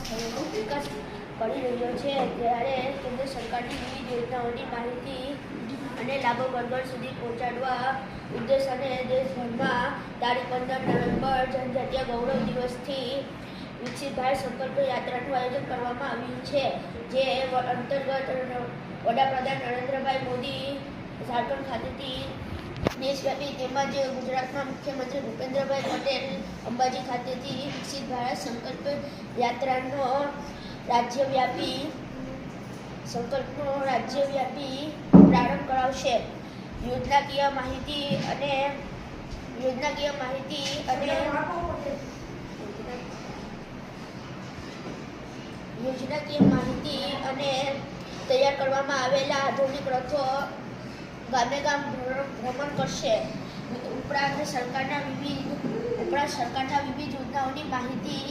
વિકાસ કરી રહ્યો છે, ત્યારે કેન્દ્ર સરકારની વિવિધ યોજનાઓની માહિતી અને લાભો ઘર સુધી પહોંચાડવા ઉદ્દેશ અને દેશભરમાં તારીખ 15 નવેમ્બર જનજાતીય ગૌરવ દિવસથી વિકસિત ભારત સંકલ્પ યાત્રાનું આયોજન કરવામાં આવ્યું છે, જે અંતર્ગત વડાપ્રધાન નરેન્દ્રભાઈ મોદી ઝારખંડ ખાતેથી દેશવ્યાપી તેમજ ગુજરાતના મુખ્યમંત્રી ભૂપેન્દ્રભાઈ પટેલ અંબાજી ખાતેથી વિકસિત ભારત સંકલ્પ યાત્રાનો રાજ્યવ્યાપી પ્રારંભ કરાવશે. યોજનાકીય માહિતી અને તૈયાર કરવામાં આવેલા આધુનિક રથો ગામે ગામ ભ્રમણ કરશે. ઉપરાંત સરકારના વિવિધ યોજનાઓની માહિતી